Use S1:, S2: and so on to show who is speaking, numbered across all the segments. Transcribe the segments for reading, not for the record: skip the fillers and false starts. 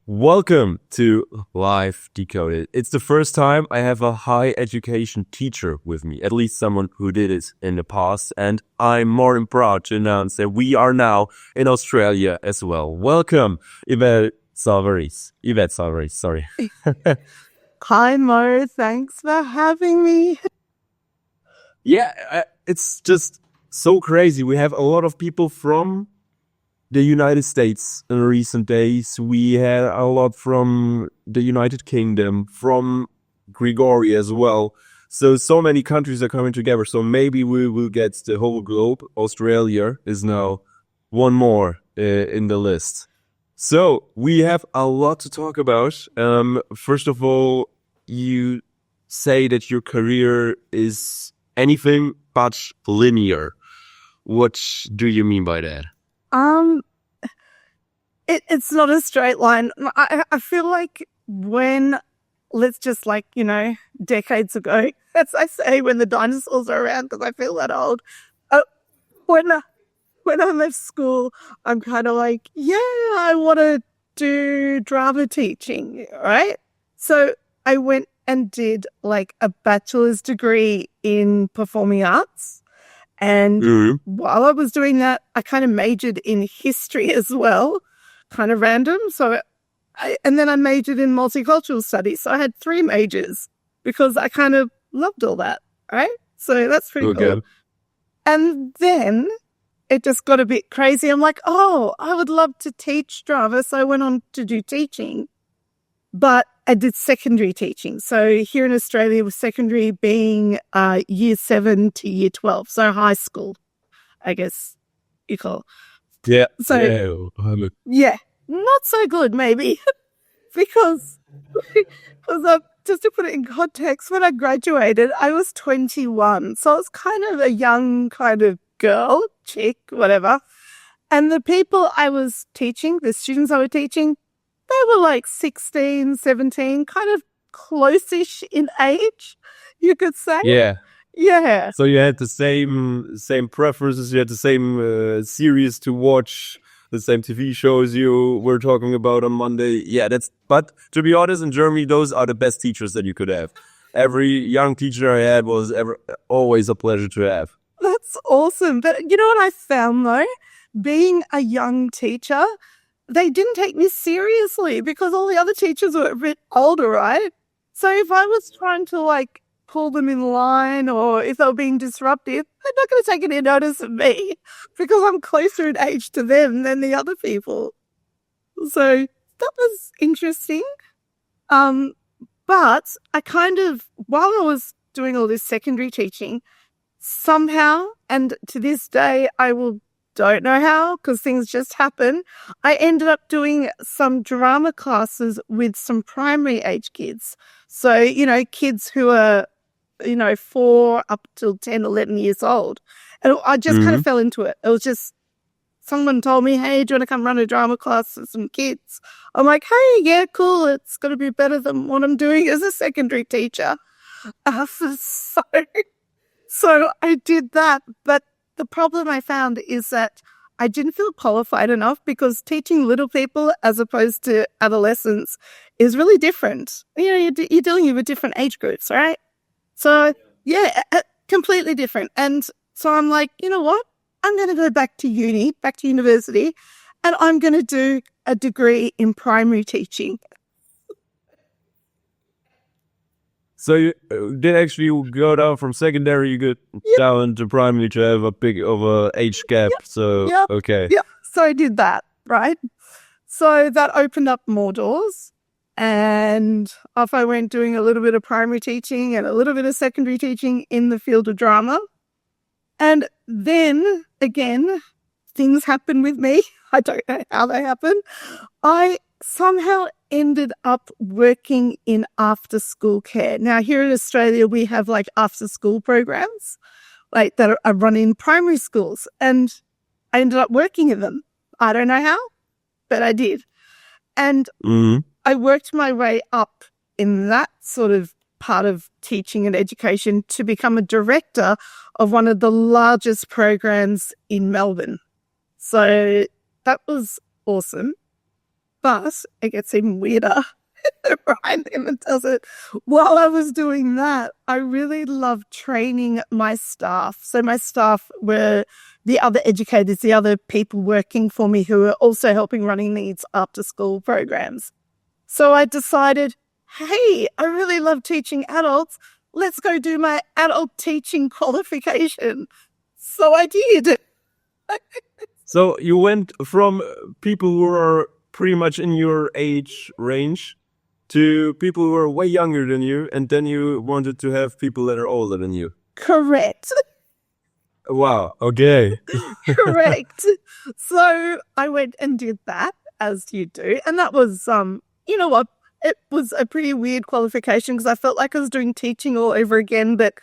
S1: Welcome to Live Decoded. It's the first time I have a high education teacher with me, at least someone who did it in the past, and I'm more than proud to announce that we are now in Australia as well. Welcome, Yvette Salvaris. Yvette Salvaris, sorry.
S2: Hi, Mo. Thanks for having me.
S1: Yeah, it's just so crazy. We have a lot of people from the United States in recent days. We had a lot from the United Kingdom, from Gregory as well. So many countries are coming together. So maybe we will get the whole globe. Australia is now one more in the list. So we have a lot to talk about. First of all, you say that your career is anything but linear. What do you mean by that?
S2: It's not a straight line. I feel like let's just decades ago, as I say, when the dinosaurs are around, because I feel that old. When I left school, I'm kind of like, I want to do drama teaching, right? So I went and did like a bachelor's degree in performing arts. And while I was doing that, I kind of majored in history as well, kind of random. And then I majored in multicultural studies. So I had 3 majors because I kind of loved all that, right? So that's pretty cool. And then it just got a bit crazy. I'm like, I would love to teach drama. So I went on to do teaching, but I did secondary teaching. So here in Australia, with secondary being year 7 to year 12, so high school, I guess you call.
S1: Yeah.
S2: So not so good maybe, because just to put it in context, when I graduated, I was 21, so I was kind of a young kind of girl, chick, whatever. And the people I was teaching, the students I was teaching, they were like 16, 17, kind of close-ish in age, you could say. Yeah.
S1: So you had the same preferences, you had the same series to watch, the same TV shows you were talking about on Monday. Yeah, but to be honest, in Germany, those are the best teachers that you could have. Every young teacher I had was always a pleasure to have.
S2: That's awesome. But you know what I found though? Being a young teacher, they didn't take me seriously because all the other teachers were a bit older, right? So if I was trying to pull them in line, or if they were being disruptive, they're not going to take any notice of me because I'm closer in age to them than the other people. So that was interesting. But I while I was doing all this secondary teaching, somehow, and to this day, don't know how, because things just happen, I ended up doing some drama classes with some primary age kids. So, kids who are, 4 up till 10, 11 years old. And I just kind of fell into it. It was just, someone told me, hey, do you want to come run a drama class with some kids? I'm like, hey, yeah, cool. It's going to be better than what I'm doing as a secondary teacher. So I did that. But the problem I found is that I didn't feel qualified enough, because teaching little people as opposed to adolescents is really different. You're dealing with different age groups, right? So, completely different. And so I'm like, you know what? I'm going to go back to university, and I'm going to do a degree in primary teaching.
S1: So you did actually go down from secondary, you got down to primary to have a big of a age gap. Okay.
S2: Yeah. So I did that, right? So that opened up more doors, and off I went doing a little bit of primary teaching and a little bit of secondary teaching in the field of drama. And then again, things happened with me. I don't know how they happened. I somehow ended up working in after school care. Now, here in Australia, we have after school programs that are run in primary schools, and I ended up working in them. I don't know how, but I did. And I worked my way up in that sort of part of teaching and education to become a director of one of the largest programs in Melbourne. So that was awesome. But it gets even weirder. Right, and it does it. While I was doing that, I really loved training my staff. So my staff were the other educators, the other people working for me who were also helping running these after school programs. So I decided, hey, I really love teaching adults. Let's go do my adult teaching qualification. So I did.
S1: So you went from people who are pretty much in your age range to people who are way younger than you, and then you wanted to have people that are older than you.
S2: Correct.
S1: Wow. Okay.
S2: Correct. So I went and did that, as you do. And that was, you know what? It was a pretty weird qualification because I felt like I was doing teaching all over again. But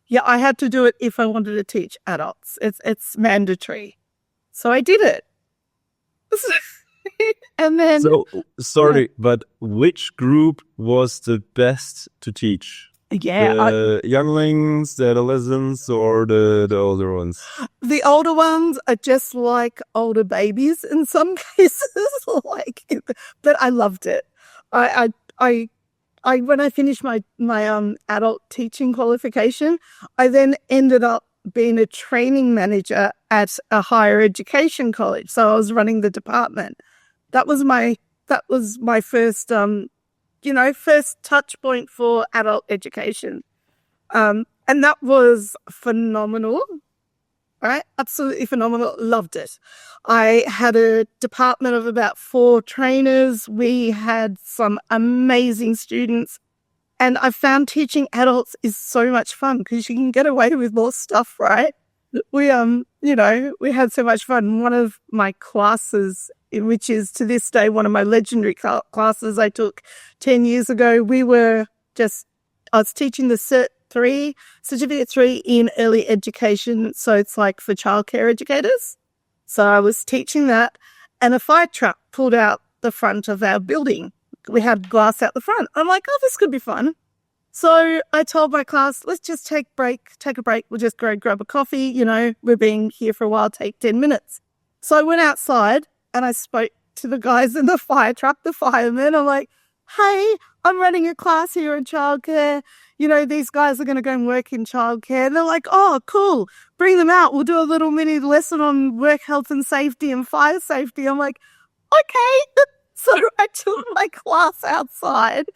S2: yeah, I had to do it if I wanted to teach adults. It's mandatory. So I did it. And then...
S1: So, sorry, but which group was the best to teach?
S2: Yeah.
S1: The younglings, the adolescents, or the older ones?
S2: The older ones are just like older babies in some cases. But I loved it. I when I finished my adult teaching qualification, I then ended up being a training manager at a higher education college. So I was running the department. That was my first first touch point for adult education. And that was phenomenal. Right? Absolutely phenomenal. Loved it. I had a department of about 4 trainers. We had some amazing students. And I found teaching adults is so much fun because you can get away with more stuff, right? We had so much fun. One of my classes, which is to this day one of my legendary classes I took 10 years ago, I was teaching the Certificate 3 in early education. So it's like for childcare educators. So I was teaching that, and a fire truck pulled out the front of our building. We had glass out the front. I'm like, oh, this could be fun. So I told my class, let's just take a break. We'll just go grab a coffee. We've been here for a while, take 10 minutes. So I went outside and I spoke to the guys in the fire truck, the firemen. I'm like, hey, I'm running a class here in childcare. These guys are going to go and work in childcare. And they're like, oh, cool. Bring them out. We'll do a little mini lesson on work health and safety and fire safety. I'm like, okay. So I took my class outside,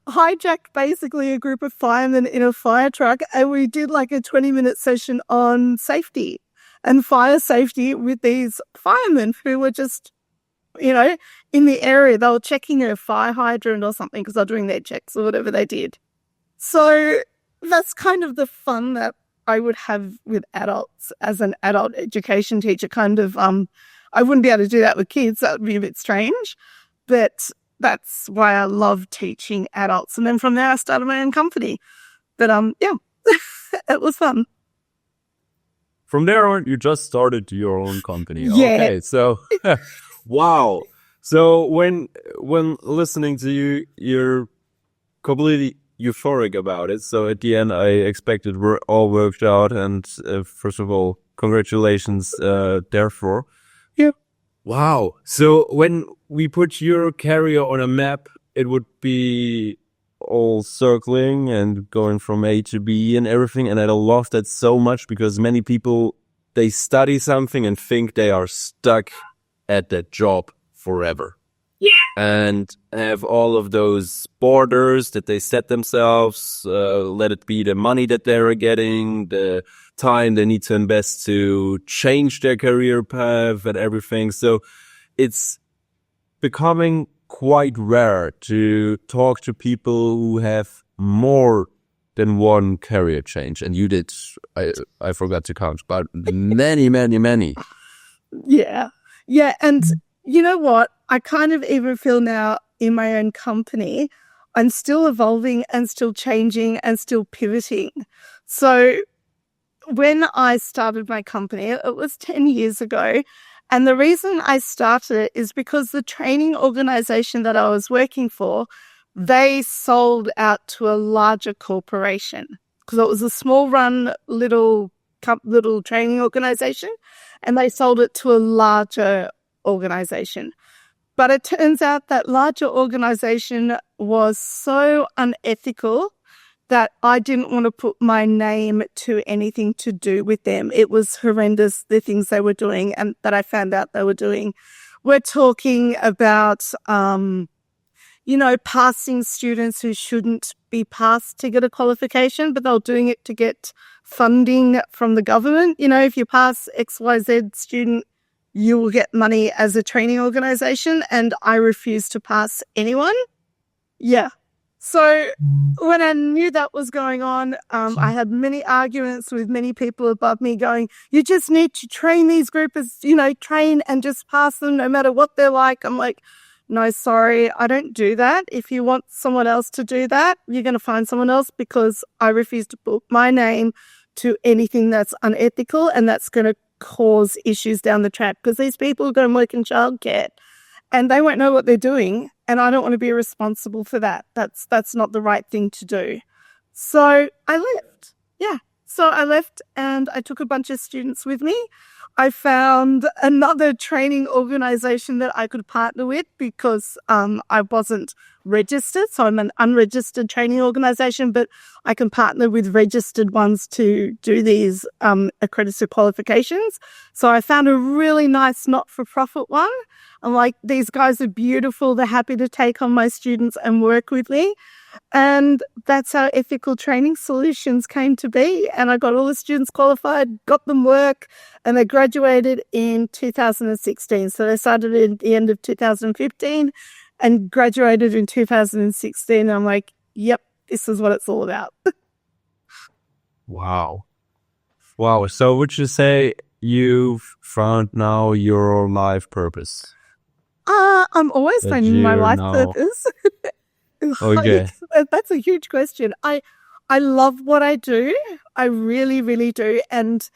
S2: hijacked basically a group of firemen in a fire truck, and we did like a 20-minute session on safety and fire safety with these firemen who were just, in the area. They were checking a fire hydrant or something because they're doing their checks or whatever they did. So that's kind of the fun that I would have with adults as an adult education teacher. Kind of, I wouldn't be able to do that with kids. That would be a bit strange. But that's why I love teaching adults. And then from there, I started my own company. But it was fun.
S1: From there on, you just started your own company.
S2: Yeah.
S1: Okay, so wow. So when listening to you, you're completely euphoric about it. So at the end, I expected we're all worked out. And first of all, congratulations. Therefore,
S2: yeah.
S1: Wow. So when we put your career on a map, it would be all circling and going from A to B and everything. And I love that so much because many people, they study something and think they are stuck at that job forever.
S2: Yeah.
S1: And have all of those borders that they set themselves, let it be the money that they're getting, the time they need to invest to change their career path and everything. So it's becoming quite rare to talk to people who have more than one career change. And you did, I forgot to count, but many, many, many.
S2: Yeah. Yeah. And you know what? I kind of even feel now in my own company, I'm still evolving and still changing and still pivoting. So when I started my company, it was 10 years ago. And the reason I started it is because the training organization that I was working for, they sold out to a larger corporation because it was a small run little training organization, and they sold it to a larger organization. But it turns out that larger organization was so unethical that I didn't want to put my name to anything to do with them. It was horrendous, the things they were doing and that I found out they were doing. We're talking about, passing students who shouldn't be passed to get a qualification, but they're doing it to get funding from the government. If you pass XYZ student, you will get money as a training organization, and I refuse to pass anyone. Yeah. So when I knew that was going on, I had many arguments with many people above me going, you just need to train these groupers, train and just pass them no matter what they're like. I'm like, no, sorry, I don't do that. If you want someone else to do that, you're going to find someone else, because I refuse to put my name to anything that's unethical and that's going to cause issues down the track, because these people are going to work in childcare and they won't know what they're doing, and I don't want to be responsible for that. That's not the right thing to do. So I left. Yeah. So I left and I took a bunch of students with me. I found another training organization that I could partner with, because I wasn't registered. So I'm an unregistered training organization, but I can partner with registered ones to do these accredited qualifications. So I found a really nice not-for-profit one. I'm like, these guys are beautiful. They're happy to take on my students and work with me. And that's how Ethical Training Solutions came to be. And I got all the students qualified, got them work, and they graduated in 2016. So they started at the end of 2015 and graduated in 2016. And I'm like, yep, this is what it's all about.
S1: Wow. So would you say you've found now your life purpose?
S2: I'm always finding my life purpose.
S1: Okay.
S2: That's a huge question. I love what I do. I really, really do. And,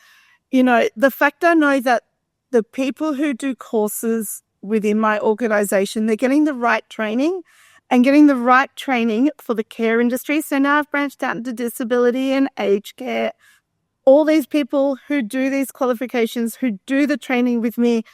S2: the fact I know that the people who do courses within my organization, they're getting the right training and getting the right training for the care industry. So now I've branched out into disability and aged care. All these people who do these qualifications, who do the training with me,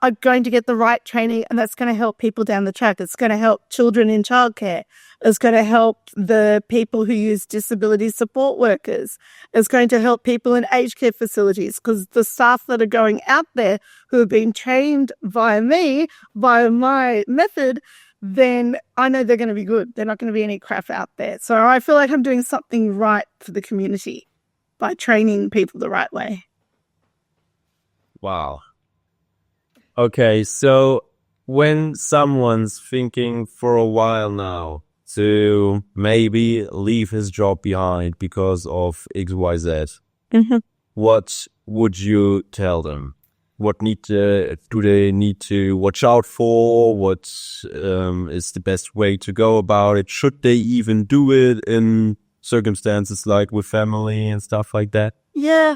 S2: are going to get the right training, and that's going to help people down the track. It's going to help children in childcare. It's going to help the people who use disability support workers. It's going to help people in aged care facilities, because the staff that are going out there who have been trained via me, via my method, then I know they're going to be good. They're not going to be any crap out there. So I feel like I'm doing something right for the community by training people the right way.
S1: Wow. Okay, so when someone's thinking for a while now to maybe leave his job behind because of XYZ, what would you tell them? What do they need to watch out for? What is the best way to go about it? Should they even do it in circumstances like with family and stuff like that?
S2: Yeah.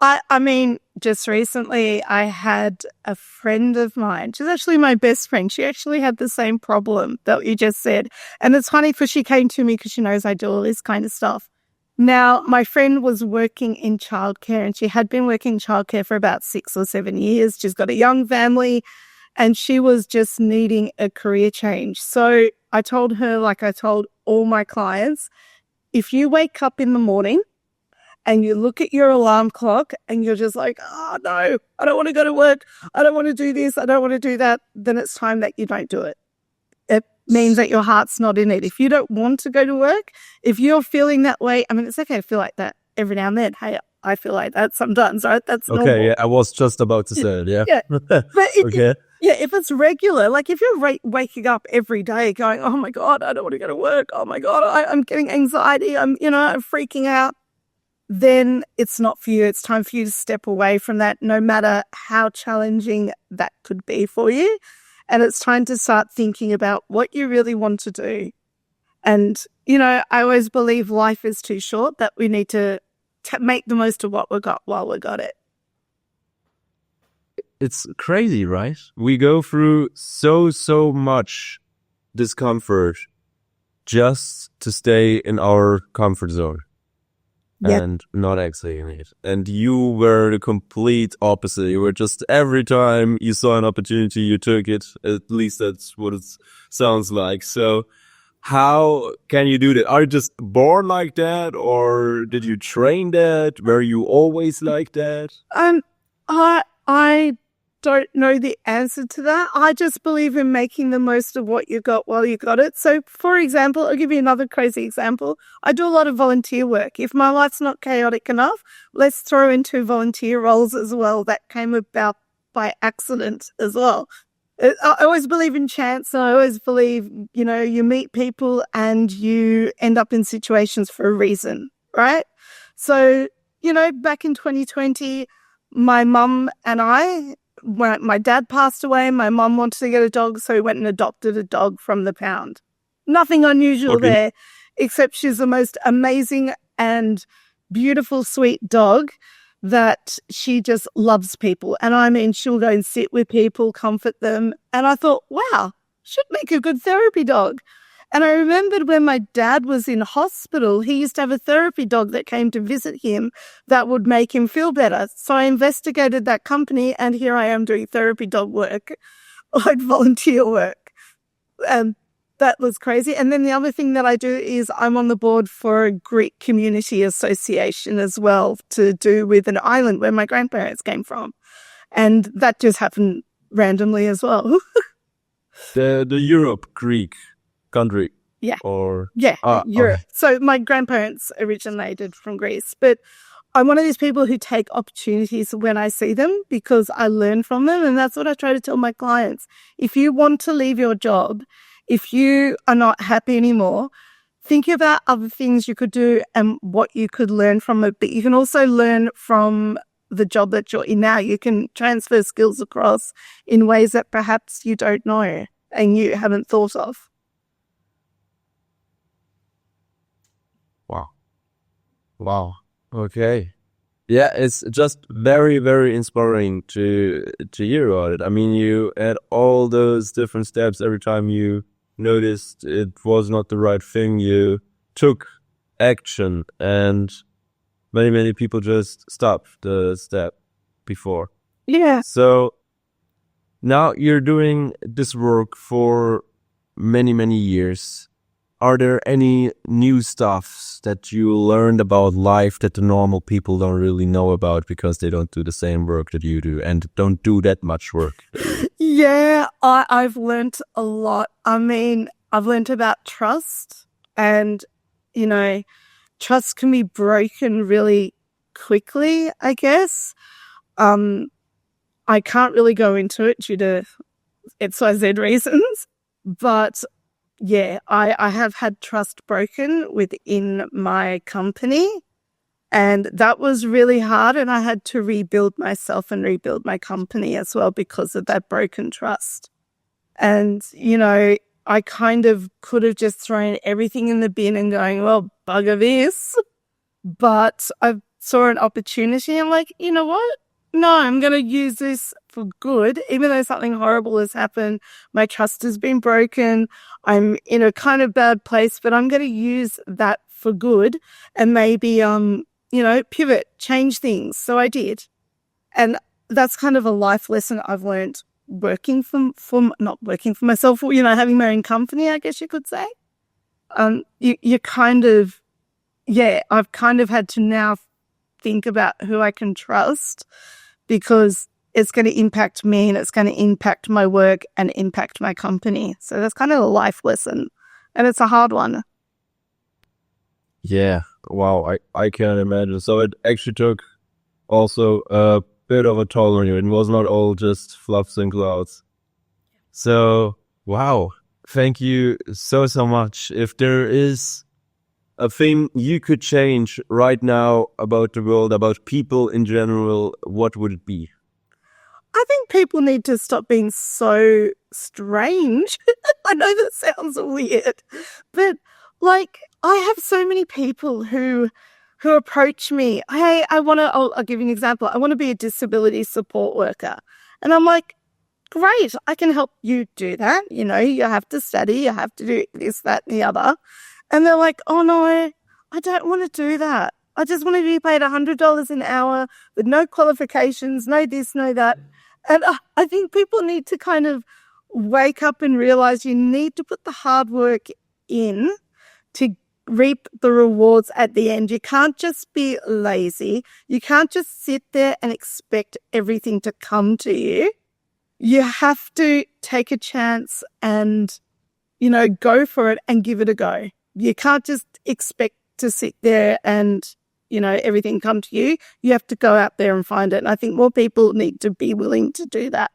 S2: I mean, just recently I had a friend of mine. She's actually my best friend. She actually had the same problem that you just said. And it's funny because she came to me because she knows I do all this kind of stuff. Now, my friend was working in childcare, and she had been working in childcare for about 6 or 7 years. She's got a young family, and she was just needing a career change. So I told her, like I told all my clients, if you wake up in the morning and you look at your alarm clock and you're just like, oh no, I don't want to go to work, I don't want to do this, I don't want to do that, then it's time that you don't do it. It means that your heart's not in it. If you don't want to go to work, if you're feeling that way, I mean, it's okay to feel like that every now and then. Hey, I feel like that sometimes, right? That's normal.
S1: Okay, yeah, I was just about to say it, yeah.
S2: Yeah. But if it's regular, like if you're waking up every day going, oh my God, I don't want to go to work, oh my God, I'm getting anxiety, I'm freaking out, then it's not for you. It's time for you to step away from that, no matter how challenging that could be for you. And it's time to start thinking about what you really want to do. And, I always believe life is too short, that we need to make the most of what we got while we got it.
S1: It's crazy, right? We go through so much discomfort just to stay in our comfort zone.
S2: Yeah.
S1: and not exhaling it. And you were the complete opposite. You were just every time you saw an opportunity, you took it. At least that's what it sounds like. So how can you do that? Are you just born like that, or did you train that? Were you always like that?
S2: I don't know the answer to that. I just believe in making the most of what you got while you got it. So, for example, I'll give you another crazy example. I do a lot of volunteer work. If my life's not chaotic enough, let's throw in 2 volunteer roles as well. That came about by accident as well. I always believe in chance, and I always believe, you meet people and you end up in situations for a reason, right? So, back in 2020, my mum and when my dad passed away, my mum wanted to get a dog, so we went and adopted a dog from the pound. Nothing unusual there, except she's the most amazing and beautiful, sweet dog that she just loves people. And I mean, she'll go and sit with people, comfort them. And I thought, wow, should make a good therapy dog. And I remembered when my dad was in hospital, he used to have a therapy dog that came to visit him that would make him feel better. So I investigated that company, and here I am doing therapy dog work, like volunteer work. And that was crazy. And then the other thing that I do is I'm on the board for a Greek community association as well, to do with an island where my grandparents came from. And that just happened randomly as well.
S1: The Europe Greek country.
S2: Yeah.
S1: Or
S2: Europe.
S1: Okay.
S2: So my grandparents originated from Greece, but I'm one of these people who take opportunities when I see them because I learn from them. And that's what I try to tell my clients. If you want to leave your job, if you are not happy anymore, think about other things you could do and what you could learn from it. But you can also learn from the job that you're in now. You can transfer skills across in ways that perhaps you don't know and you haven't thought of.
S1: Wow. Okay. Yeah, it's just very, very inspiring to hear about it. I mean, you had all those different steps. Every time you noticed it was not the right thing, you took action, and many, many people just stopped the step before.
S2: Yeah.
S1: So now you're doing this work for many, many years. Are there any new stuffs that you learned about life that the normal people don't really know about because they don't do the same work that you do and don't do that much work?
S2: Yeah, I've learned a lot. I mean, I've learned about trust, and, trust can be broken really quickly, I guess. I can't really go into it due to XYZ reasons, but yeah, I have had trust broken within my company, and that was really hard, and I had to rebuild myself and rebuild my company as well because of that broken trust. And, I kind of could have just thrown everything in the bin and going, well, bugger this. But I saw an opportunity. I'm like, you know what? No, I'm going to use this for good. Even though something horrible has happened, my trust has been broken. I'm in a kind of bad place, but I'm going to use that for good and maybe, pivot, change things. So I did. And that's kind of a life lesson I've learned working not working for myself, having my own company, I guess you could say. You kind of, I've kind of had to now think about who I can trust, because it's going to impact me and it's going to impact my work and impact my company. So that's kind of a life lesson, and it's a hard one.
S1: Yeah. Wow. I can't imagine. So it actually took also a bit of a toll on you. It was not all just fluffs and clouds. So, wow. Thank you so much. If there is a thing you could change right now about the world, about people in general, what would it be?
S2: I think people need to stop being so strange. I know that sounds weird, but I have so many people who approach me. Hey, I'll give you an example. I want to be a disability support worker. And I'm like, great, I can help you do that. You have to study, you have to do this, that, and the other. And they're like, oh no, I don't want to do that. I just want to be paid $100 an hour with no qualifications, no this, no that. And I think people need to kind of wake up and realize you need to put the hard work in to reap the rewards at the end. You can't just be lazy. You can't just sit there and expect everything to come to you. You have to take a chance and, go for it and give it a go. You can't just expect to sit there and, everything come to you. You have to go out there and find it. And I think more people need to be willing to do that.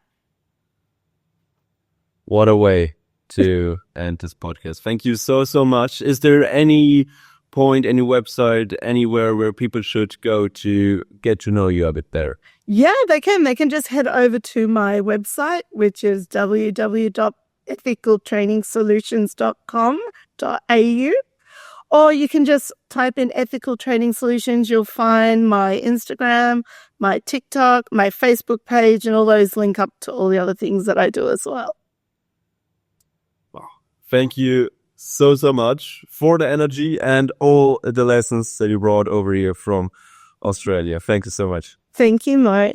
S1: What a way to end this podcast. Thank you so much. Is there any point, any website, anywhere where people should go to get to know you a bit better?
S2: Yeah, they can. They can just head over to my website, which is www.ethicaltrainingsolutions.com.au. Or you can just type in Ethical Training Solutions. You'll find my Instagram, my TikTok, my Facebook page, and all those link up to all the other things that I do as well.
S1: Wow. Thank you so much for the energy and all the lessons that you brought over here from Australia. Thank you so much.
S2: Thank you, Mo.